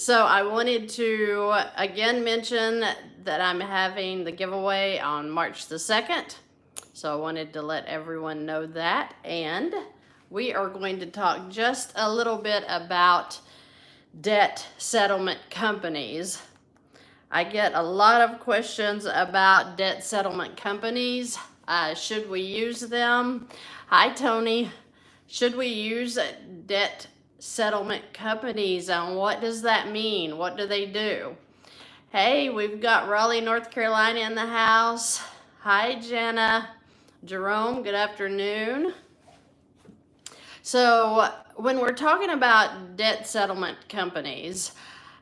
So I wanted to again mention that I'm having the giveaway on March the 2nd. So I wanted to let everyone know that. And we are going to talk just a little bit about debt settlement companies. I get a lot of questions about debt settlement companies. Should we use them? Hi, Tony. Should we use debt settlement companies, and what does that mean? What do they do? Hey, we've got Raleigh, North Carolina in the house. Hi, Jenna. Jerome, good afternoon. So when we're talking about debt settlement companies,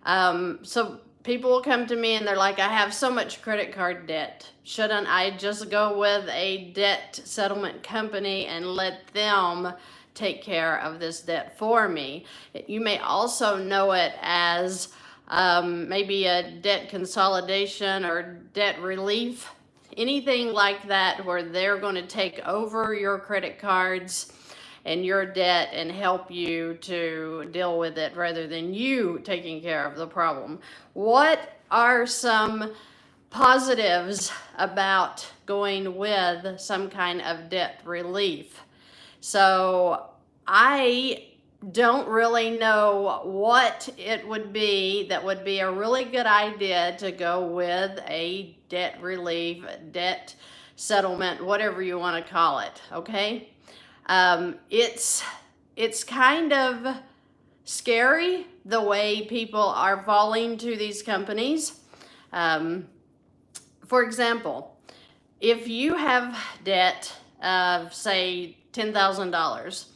so people will come to me and they're like, I have so much credit card debt. Shouldn't I just go with a debt settlement company and let them take care of this debt for me? You may also know it as maybe a debt consolidation or debt relief, anything like that, where they're going to take over your credit cards and your debt and help you to deal with it rather than you taking care of the problem. What are some positives about going with some kind of debt relief? So I don't really know what it would be that would be a really good idea to go with a debt relief, debt settlement, whatever you want to call it, okay? It's kind of scary the way people are falling to these companies. For example, if you have debt of, say, $10,000,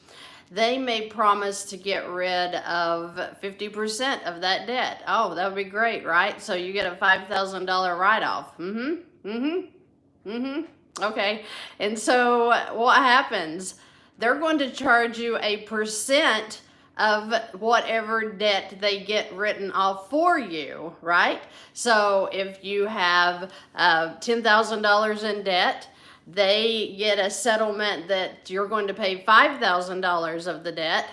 they may promise to get rid of 50% of that debt. Oh, that would be great, right? So you get a $5,000 write-off. Okay, and so what happens? They're going to charge you a percent of whatever debt they get written off for you, right? So if you have $10,000 in debt, they get a settlement that you're going to pay $5,000 of the debt.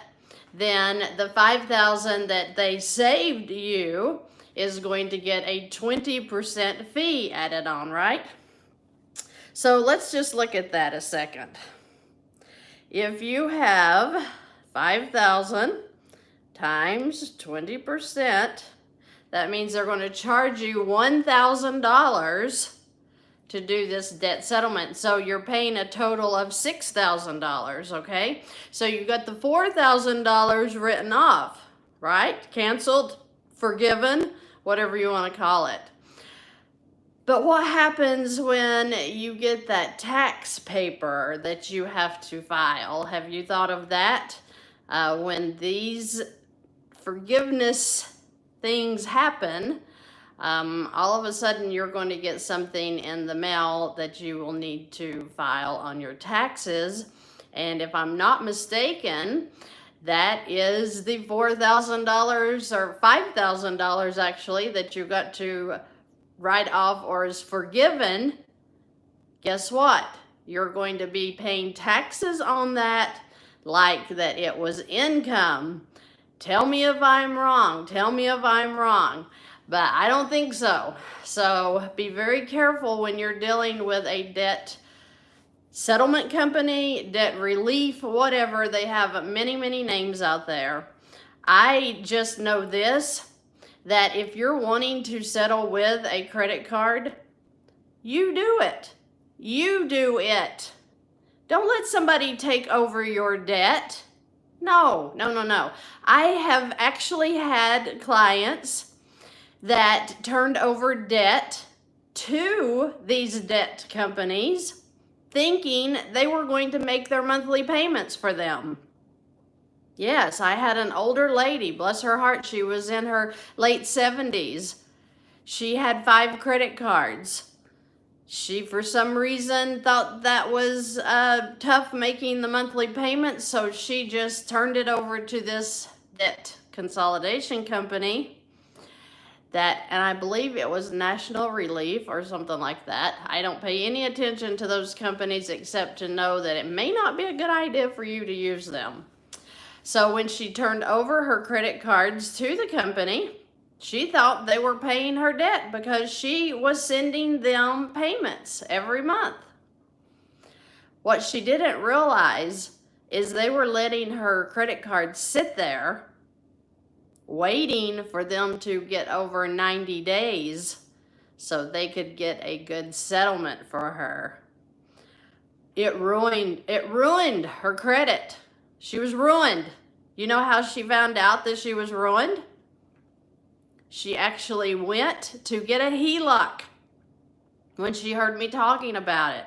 Then the $5,000 that they saved you is going to get a 20% fee added on, right? So let's just look at that a second. If you have 5,000 times 20%, that means they're going to charge you $1,000 to do this debt settlement. So you're paying a total of $6,000, okay? So you got the $4,000 written off, right? Canceled, forgiven, whatever you want to call it. But what happens when you get that tax paper that you have to file? Have you thought of that? When these forgiveness things happen, all of a sudden you're going to get something in the mail that you will need to file on your taxes. And if I'm not mistaken, that is the $4,000 or $5,000 actually that you got to write off or is forgiven. Guess what? You're going to be paying taxes on that like that it was income. Tell me if I'm wrong. Tell me if I'm wrong. But I don't think so. So be very careful when you're dealing with a debt settlement company, debt relief, whatever. They have many, many names out there. I just know this, that if you're wanting to settle with a credit card, you do it. You do it. Don't let somebody take over your debt. No. I have actually had clients that turned over debt to these debt companies thinking they were going to make their monthly payments for them. Yes, I had an older lady, bless her heart, she was in her late 70s. She had 5 credit cards. She, for some reason, thought that was tough making the monthly payments, so she just turned it over to this debt consolidation company that, and I believe it was National Relief or something like that. I don't pay any attention to those companies except to know that it may not be a good idea for you to use them. So when she turned over her credit cards to the company, She thought they were paying her debt because she was sending them payments every month. What she didn't realize is they were letting her credit card sit there, waiting for them to get over 90 days so they could get a good settlement for her. It ruined her credit. She was ruined. You know how she found out that she was ruined? She actually went to get a HELOC when she heard me talking about it.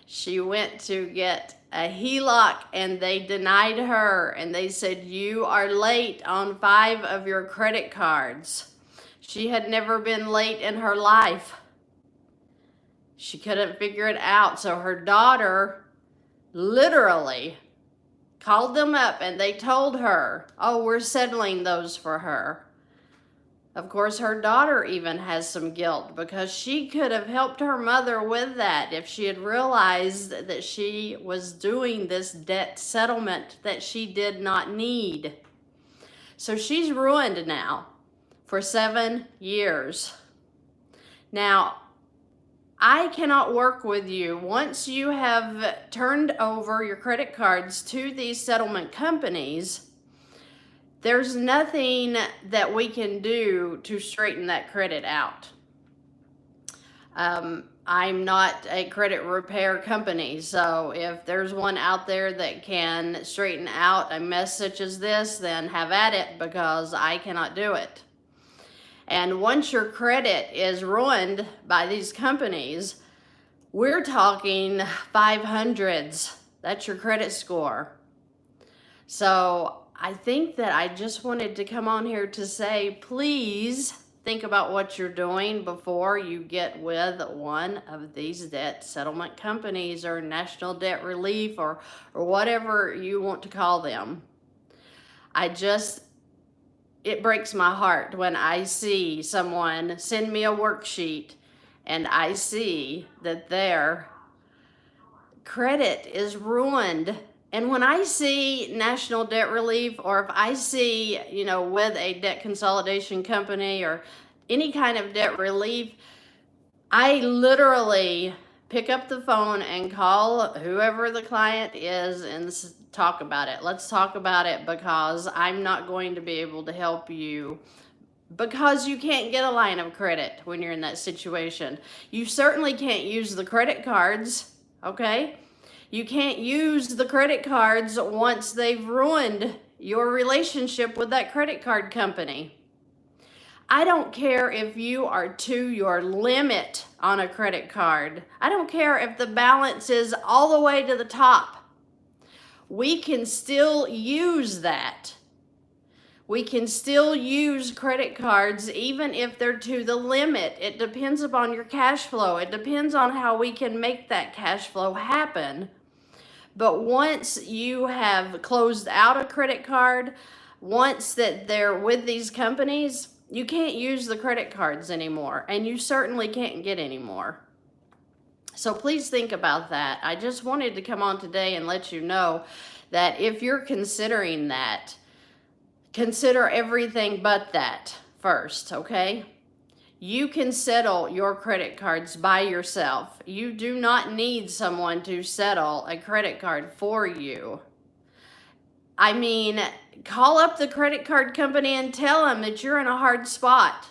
She went to get a HELOC and they denied her and they said, you are late on 5 of your credit cards. She had never been late in her life. She couldn't figure it out. So her daughter literally called them up and they told her, oh, we're settling those for her. Of course, her daughter even has some guilt because she could have helped her mother with that if she had realized that she was doing this debt settlement that she did not need. So she's ruined now for 7 years. Now, I cannot work with you once you have turned over your credit cards to these settlement companies. There's nothing that we can do to straighten that credit out. I'm not a credit repair company, so if there's one out there that can straighten out a mess such as this, then have at it, because I cannot do it. And once your credit is ruined by these companies, we're talking 500s. That's your credit score. So I think that I just wanted to come on here to say, please think about what you're doing before you get with one of these debt settlement companies or national debt relief or whatever you want to call them. It breaks my heart when I see someone send me a worksheet and I see that their credit is ruined. And when I see national debt relief, or if I see, with a debt consolidation company or any kind of debt relief, I literally pick up the phone and call whoever the client is and talk about it. Let's talk about it, because I'm not going to be able to help you, because you can't get a line of credit when you're in that situation. You certainly can't use the credit cards, okay? You can't use the credit cards once they've ruined your relationship with that credit card company. I don't care if you are to your limit on a credit card. I don't care if the balance is all the way to the top. We can still use that. We can still use credit cards even if they're to the limit. It depends upon your cash flow. It depends on how we can make that cash flow happen. But once you have closed out a credit card, once that they're with these companies, you can't use the credit cards anymore, and you certainly can't get any more. So please think about that. I just wanted to come on today and let you know that if you're considering that, consider everything but that first, okay? You can settle your credit cards by yourself. You do not need someone to settle a credit card for you. I mean, call up the credit card company and tell them that you're in a hard spot.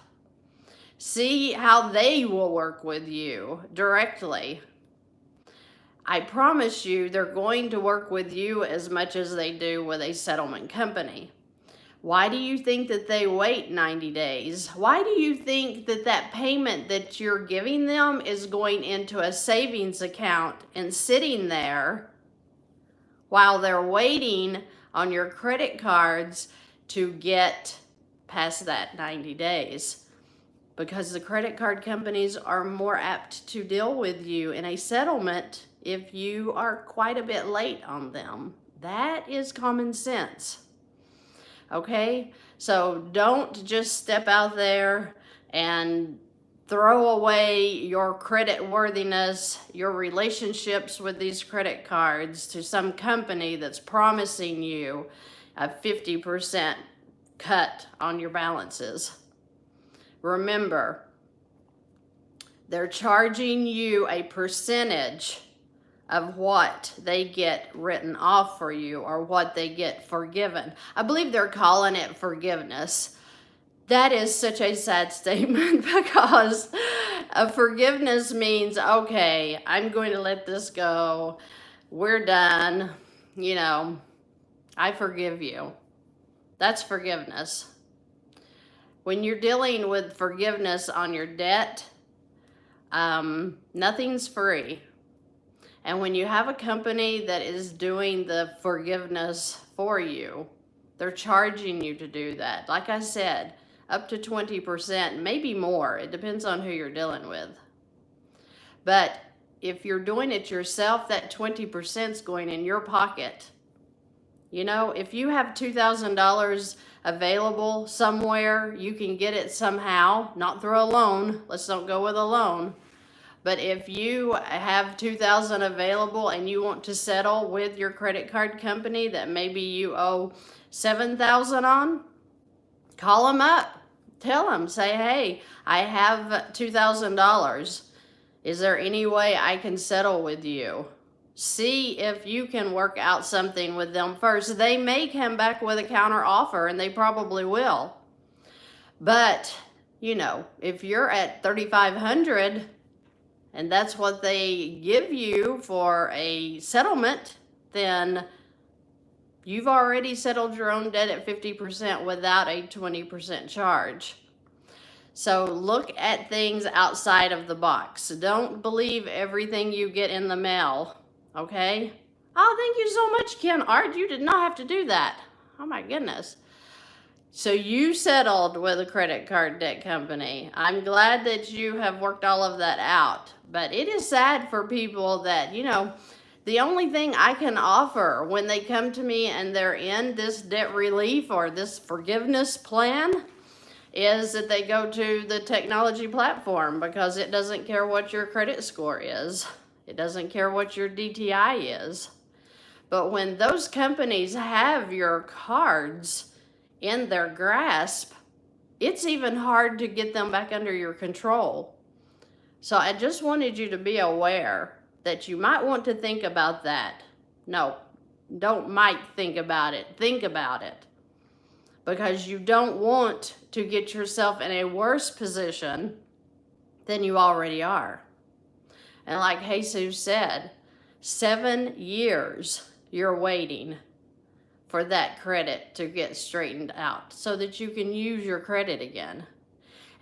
See how they will work with you directly. I promise you they're going to work with you as much as they do with a settlement company. Why do you think that they wait 90 days? Why do you think that that payment that you're giving them is going into a savings account and sitting there while they're waiting on your credit cards to get past that 90 days? Because the credit card companies are more apt to deal with you in a settlement if you are quite a bit late on them. That is common sense. Okay, so don't just step out there and throw away your credit worthiness, your relationships with these credit cards to some company that's promising you a 50% cut on your balances. Remember, they're charging you a percentage of what they get written off for you or what they get forgiven. I believe they're calling it forgiveness. That is such a sad statement because forgiveness means, okay, I'm going to let this go. We're done. You know, I forgive you. That's forgiveness. When you're dealing with forgiveness on your debt, nothing's free. And when you have a company that is doing the forgiveness for you, they're charging you to do that. Like I said, up to 20%, maybe more. It depends on who you're dealing with. But if you're doing it yourself, that 20% is going in your pocket. You know, if you have $2,000 available somewhere, you can get it somehow, not through a loan. Let's don't go with a loan. But if you have $2,000 available and you want to settle with your credit card company that maybe you owe $7,000 on, call them up. Tell them, say, hey, I have $2,000. Is there any way I can settle with you? See if you can work out something with them first. They may come back with a counter offer, and they probably will. But, you know, if you're at $3,500 and that's what they give you for a settlement, then you've already settled your own debt at 50% without a 20% charge. So look at things outside of the box. Don't believe everything you get in the mail. Okay? Oh, thank you so much, Ken Art. You did not have to do that. Oh my goodness. So you settled with a credit card debt company. I'm glad that you have worked all of that out. But it is sad for people that, you know, the only thing I can offer when they come to me and they're in this debt relief or this forgiveness plan is that they go to the technology platform, because it doesn't care what your credit score is. It doesn't care what your DTI is. But when those companies have your cards in their grasp, it's even hard to get them back under your control. So I just wanted you to be aware that you might want to think about that. No, don't might think about it. Think about it. Because you don't want to get yourself in a worse position than you already are. And like Jesus said, 7 years you're waiting for that credit to get straightened out so that you can use your credit again.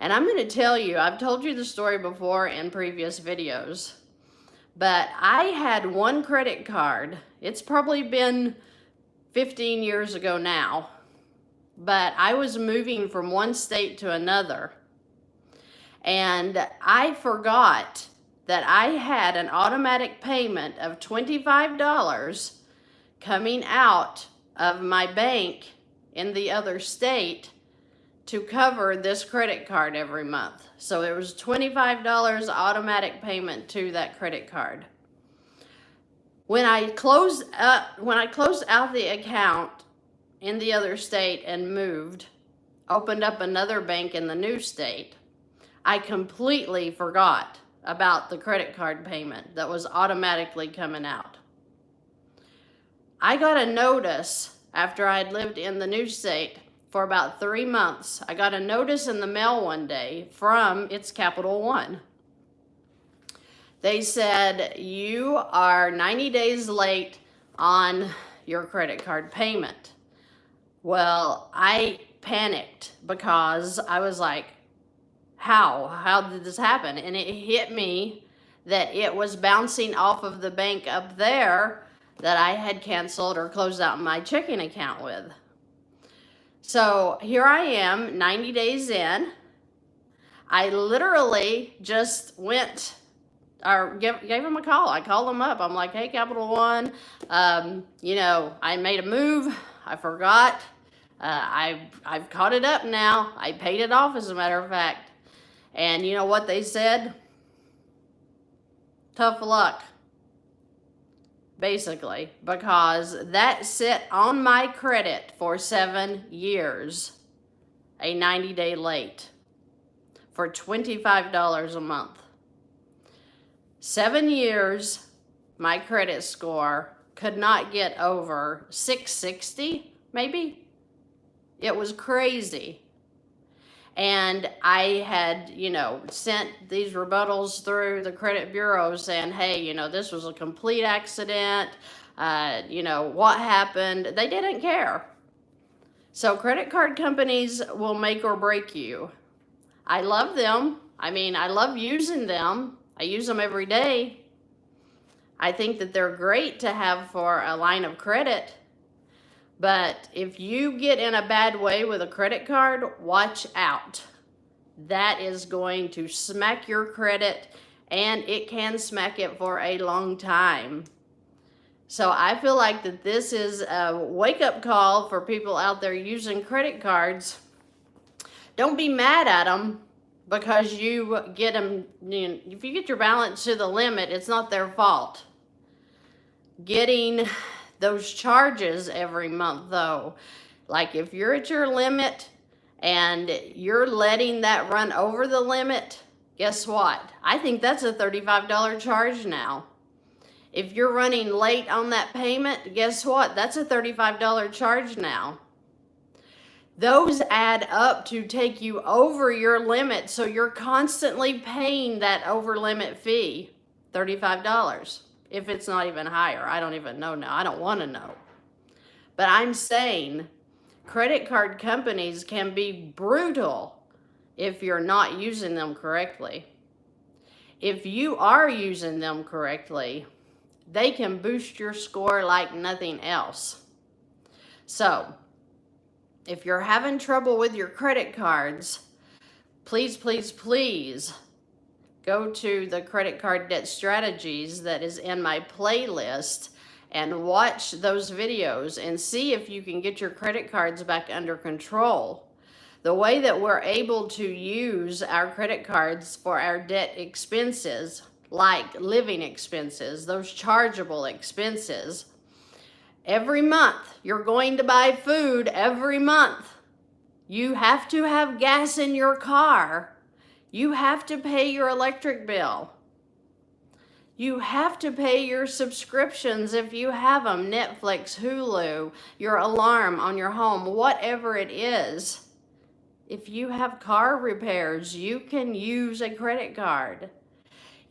And I'm going to tell you, I've told you the story before in previous videos, but I had one credit card. It's probably been 15 years ago now, but I was moving from one state to another, and I forgot that I had an automatic payment of $25 coming out of my bank in the other state to cover this credit card every month. So there was $25 automatic payment to that credit card. When I closed out the account in the other state and moved, opened up another bank in the new state, I completely forgot about the credit card payment that was automatically coming out. I got a notice after I'd lived in the new state for about 3 months. I got a notice in the mail one day from Capital One. They said, you are 90 days late on your credit card payment. Well, I panicked because I was like, how did this happen? And it hit me that it was bouncing off of the bank up there that I had canceled or closed out my checking account with. So here I am, 90 days in. I literally just went or gave them a call. I called them up. I'm like, hey, Capital One, you know, I made a move. I forgot. I've caught it up now. I paid it off, as a matter of fact. And you know what they said? Tough luck. Basically, because that sit on my credit for 7 years. a 90-day late for $25 a month. 7 years, my credit score could not get over 660, maybe. It was crazy. And I had, sent these rebuttals through the credit bureau saying, hey, this was a complete accident. What happened? They didn't care. So credit card companies will make or break you. I love them. I love using them. I use them every day. I think that they're great to have for a line of credit. But if you get in a bad way with a credit card, watch out. That is going to smack your credit, and it can smack it for a long time. So I feel like that this is a wake-up call for people out there using credit cards. Don't be mad at them because you get them, if you get your balance to the limit, it's not their fault. Getting those charges every month though, like if you're at your limit and you're letting that run over the limit, guess what? I think that's a $35 charge now. If you're running late on that payment, guess what? That's a $35 charge now. Those add up to take you over your limit, so you're constantly paying that over limit fee, $35. If it's not even higher, I don't even know now. I don't want to know. But I'm saying credit card companies can be brutal if you're not using them correctly. If you are using them correctly, they can boost your score like nothing else. So, if you're having trouble with your credit cards, please, please, please go to the credit card debt strategies that is in my playlist and watch those videos and see if you can get your credit cards back under control. The way that we're able to use our credit cards for our debt expenses, like living expenses, those chargeable expenses, every month you're going to buy food every month. You have to have gas in your car. You have to pay your electric bill. You have to pay your subscriptions if you have them, Netflix, Hulu, your alarm on your home, whatever it is. If you have car repairs, you can use a credit card.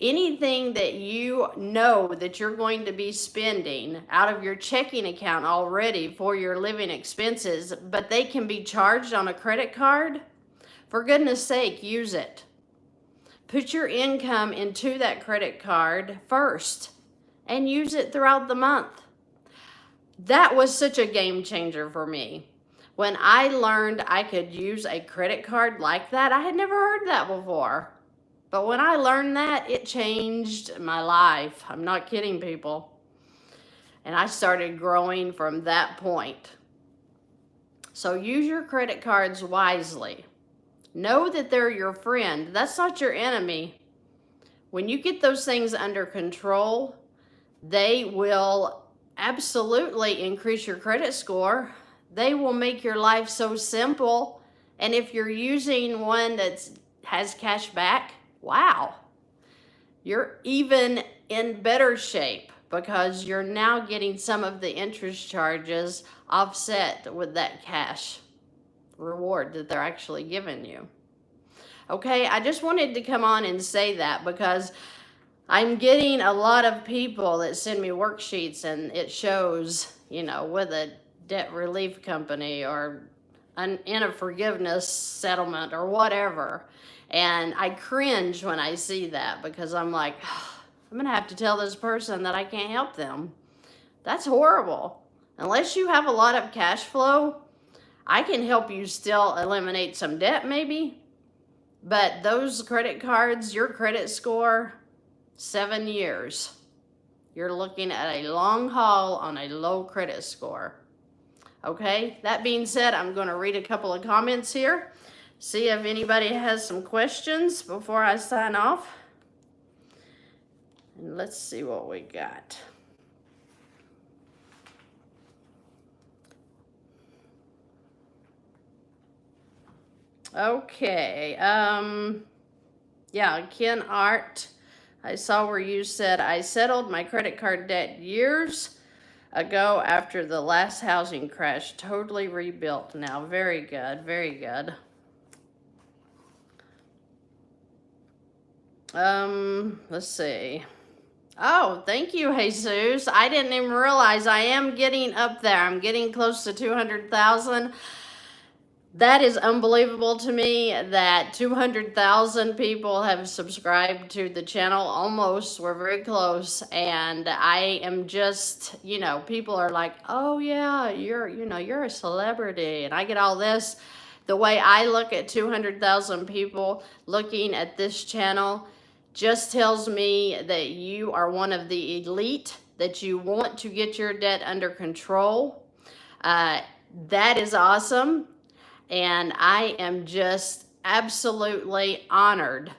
Anything that you know that you're going to be spending out of your checking account already for your living expenses, but they can be charged on a credit card, for goodness sake, use it. Put your income into that credit card first and use it throughout the month. That was such a game changer for me. When I learned I could use a credit card like that, I had never heard that before. But when I learned that, it changed my life. I'm not kidding, people. And I started growing from that point. So use your credit cards wisely. Know that they're your friend. That's not your enemy. When you get those things under control, they will absolutely increase your credit score. They will make your life so simple. And if you're using one that has cash back, wow, you're even in better shape because you're now getting some of the interest charges offset with that cash reward that they're actually giving you. Okay, I just wanted to come on and say that because I'm getting a lot of people that send me worksheets and it shows, with a debt relief company or in a forgiveness settlement or whatever. And I cringe when I see that because I'm like, I'm going to have to tell this person that I can't help them. That's horrible. Unless you have a lot of cash flow, I can help you still eliminate some debt maybe. But those credit cards, your credit score, 7 years. You're looking at a long haul on a low credit score. Okay, that being said, I'm going to read a couple of comments here. See if anybody has some questions before I sign off. And let's see what we got. Okay. Yeah, Ken Art. I saw where you said, I settled my credit card debt years ago after the last housing crash. Totally rebuilt now. Very good. Very good. Let's see. Oh, thank you, Jesus. I didn't even realize I am getting up there. I'm getting close to 200,000. That is unbelievable to me that 200,000 people have subscribed to the channel. Almost. We're very close. And I am just, people are like, oh yeah, you're a celebrity. And I get all this. The way I look at 200,000 people looking at this channel just tells me that you are one of the elite, that you want to get your debt under control. That is awesome. And I am just absolutely honored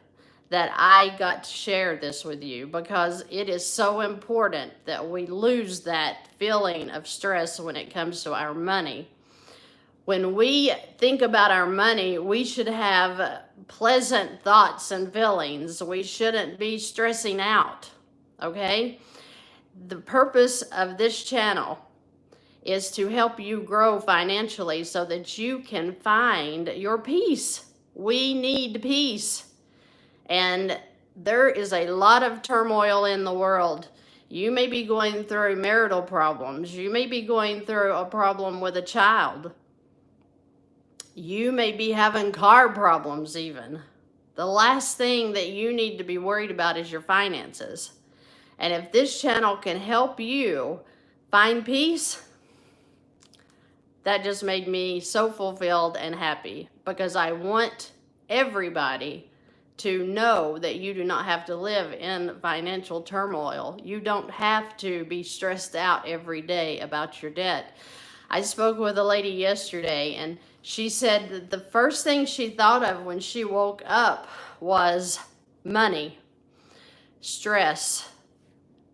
that I got to share this with you, because it is so important that we lose that feeling of stress when it comes to our money. When we think about our money, we should have pleasant thoughts and feelings. We shouldn't be stressing out, okay? The purpose of this channel is to help you grow financially so that you can find your peace. We need peace. And there is a lot of turmoil in the world. You may be going through marital problems. You may be going through a problem with a child. You may be having car problems even. The last thing that you need to be worried about is your finances. And if this channel can help you find peace, that just made me so fulfilled and happy, because I want everybody to know that you do not have to live in financial turmoil. You don't have to be stressed out every day about your debt. I spoke with a lady yesterday, and she said that the first thing she thought of when she woke up was money, stress.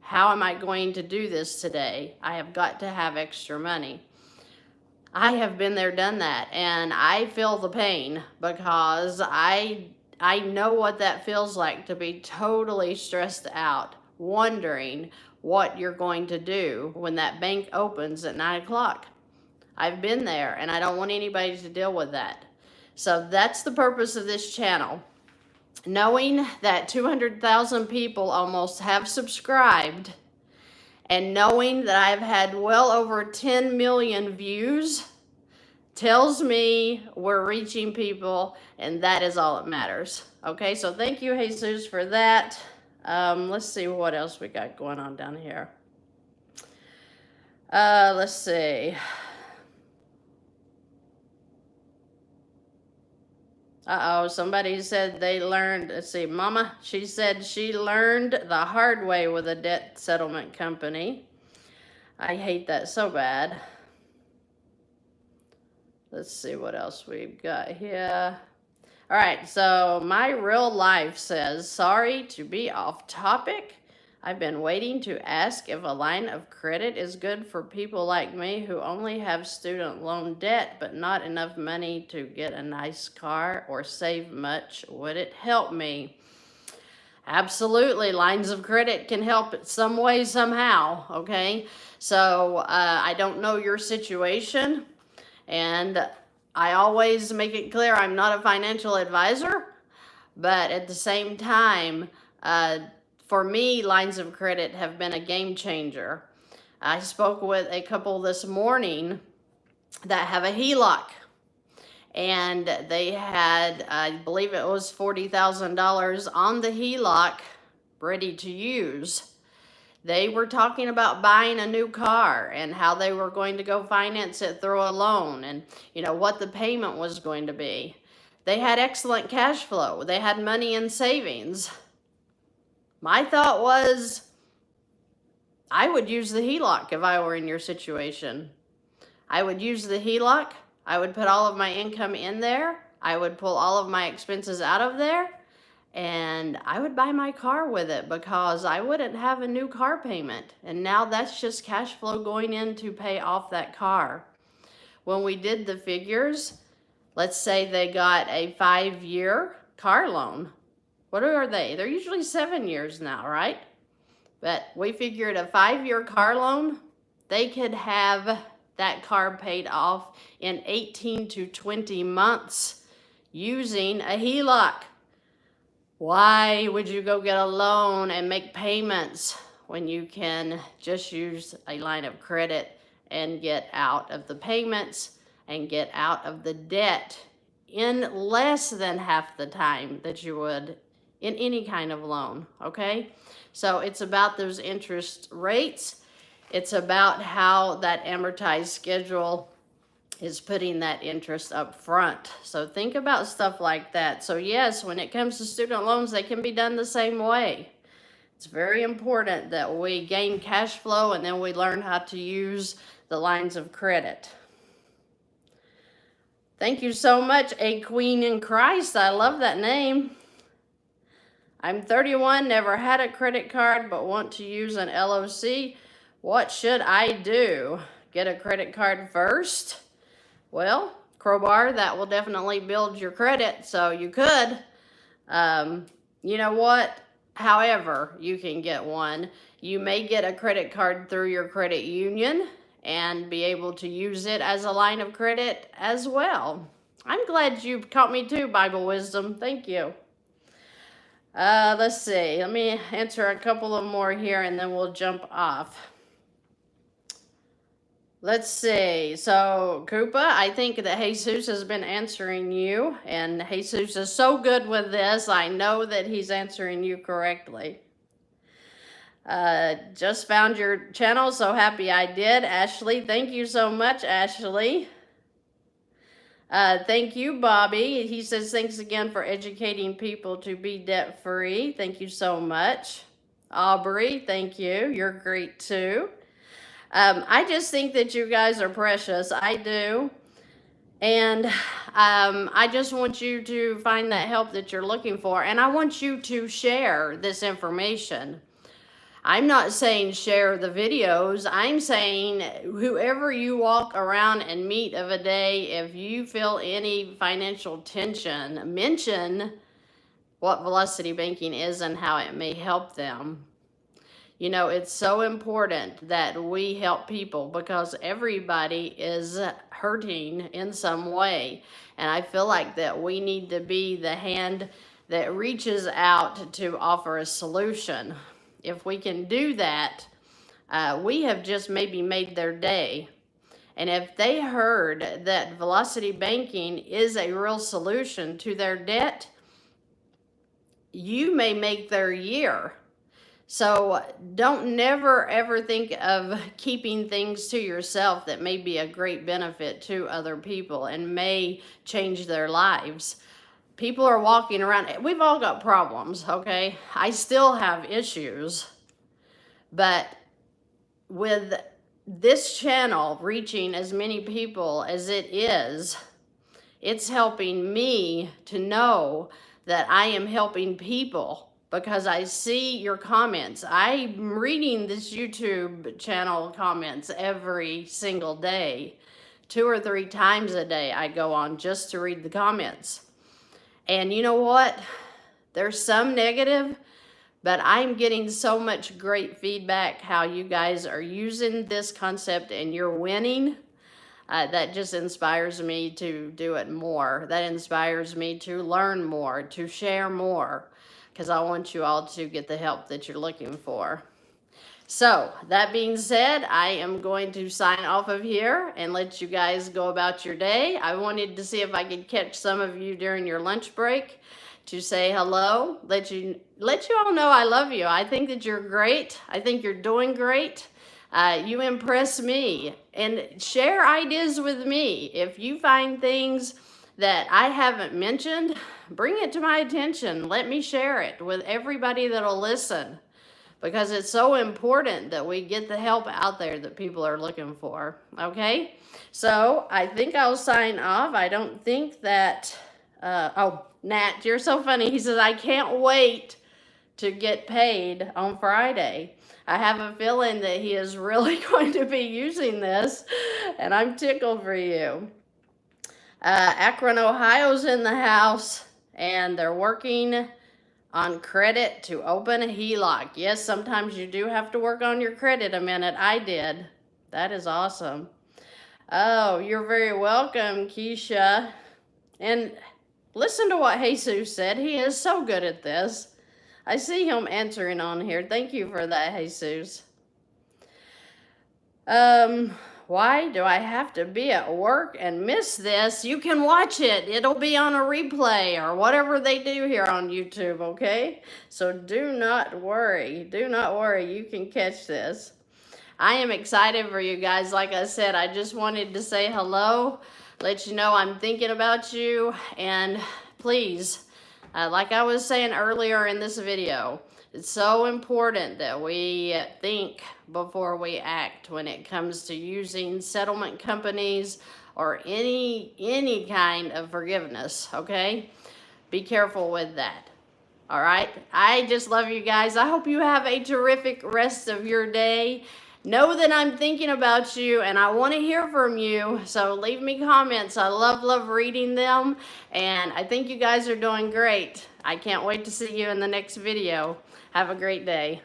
How am I going to do this today? I have got to have extra money. I have been there, done that, and I feel the pain, because I know what that feels like, to be totally stressed out, wondering what you're going to do when that bank opens at 9 o'clock. I've been there, and I don't want anybody to deal with that. So that's the purpose of this channel. Knowing that 200,000 people almost have subscribed, and knowing that I've had well over 10 million views, tells me we're reaching people, and that is all that matters. Okay, so thank you, Jesus, for that. Let's see what else we got going on down here. Let's see. Somebody said they learned, let's see, Mama, she said she learned the hard way with a debt settlement company. I hate that so bad. Let's see what else we've got here. All right, so my real life says, sorry to be off topic. I've been waiting to ask if a line of credit is good for people like me who only have student loan debt but not enough money to get a nice car or save much. Would it help me? Absolutely. Lines of credit can help some way, somehow, okay? So I don't know your situation, and I always make it clear I'm not a financial advisor, but at the same time, for me, lines of credit have been a game changer. I spoke with a couple this morning that have a HELOC, and they had, I believe it was $40,000 on the HELOC ready to use. They were talking about buying a new car and how they were going to go finance it through a loan, and what the payment was going to be. They had excellent cash flow. They had money in savings. My thought was, I would use the HELOC if I were in your situation. I would use the HELOC. I would put all of my income in there. I would pull all of my expenses out of there, and I would buy my car with it, because I wouldn't have a new car payment. And now that's just cash flow going in to pay off that car. When we did the figures, Let's say they got a 5-year car loan. What are they? They're usually 7 years now, right? But we figured a 5-year car loan, they could have that car paid off in 18 to 20 months using a HELOC. Why would you go get a loan and make payments when you can just use a line of credit and get out of the payments and get out of the debt in less than half the time that you would in any kind of loan, okay? So it's about those interest rates. It's about how that amortized schedule is putting that interest up front. So think about stuff like that. So yes, when it comes to student loans, they can be done the same way. It's very important that we gain cash flow and then we learn how to use the lines of credit. Thank you so much, A Queen in Christ. I love that name. I'm 31, never had a credit card, but want to use an LOC. What should I do? Get a credit card first? Well, Crowbar, that will definitely build your credit, so you could. You know what? However, you can get one. You may get a credit card through your credit union and be able to use it as a line of credit as well. I'm glad you caught me too, Bible Wisdom. Thank you. Let's see. Let me answer a couple of more here and then we'll jump off. Let's see. So, Koopa, I think that Jesus has been answering you, and Jesus is so good with this. I know that he's answering you correctly. Just found your channel. So happy I did. Ashley, thank you so much, Ashley. Thank you, Bobby. He says, thanks again for educating people to be debt-free. Thank you so much. Aubrey, thank you. You're great too. I just think that you guys are precious. I do. And I just want you to find that help that you're looking for. And I want you to share this information. I'm not saying share the videos. I'm saying whoever you walk around and meet of a day, if you feel any financial tension, mention what velocity banking is and how it may help them. You know, it's so important that we help people because everybody is hurting in some way. And I feel like that we need to be the hand that reaches out to offer a solution. If we can do that, we have just maybe made their day. And if they heard that velocity banking is a real solution to their debt, you may make their year. So don't never ever think of keeping things to yourself that may be a great benefit to other people and may change their lives. People are walking around, we've all got problems, okay? I still have issues, but with this channel reaching as many people as it is, it's helping me to know that I am helping people because I see your comments. I'm reading this YouTube channel comments every single day. 2 or 3 times a day I go on just to read the comments. And you know what? There's some negative, but I'm getting so much great feedback how you guys are using this concept and you're winning. That just inspires me to do it more. That inspires me to learn more, to share more, because I want you all to get the help that you're looking for. So, that being said, I am going to sign off of here and let you guys go about your day. I wanted to see if I could catch some of you during your lunch break to say hello, let you all know I love you. I think that you're great. I think you're doing great. You impress me, and share ideas with me. If you find things that I haven't mentioned, bring it to my attention. Let me share it with everybody that'll listen, because it's so important that we get the help out there that people are looking for, okay? So I think I'll sign off. I don't think that, oh, Nat, you're so funny. He says, I can't wait to get paid on Friday. I have a feeling that he is really going to be using this, and I'm tickled for you. Akron, Ohio's in the house, and they're working on credit to open a HELOC. Yes, sometimes you do have to work on your credit a minute. I did. That is awesome. Oh, you're very welcome, Keisha. And listen to what Jesus said. He is so good at this. I see him answering on here. Thank you for that, Jesus. Why do I have to be at work and miss this? You can watch it. It'll be on a replay or whatever they do here on YouTube, okay? So do not worry. Do not worry. You can catch this. I am excited for you guys. Like I said, I just wanted to say hello, let you know I'm thinking about you, and please, like I was saying earlier in this video, it's so important that we think before we act when it comes to using settlement companies or any kind of forgiveness, okay? Be careful with that. All right? I just love you guys. I hope you have a terrific rest of your day. Know that I'm thinking about you and I want to hear from you. So leave me comments. I love reading them. And I think you guys are doing great. I can't wait to see you in the next video. Have a great day.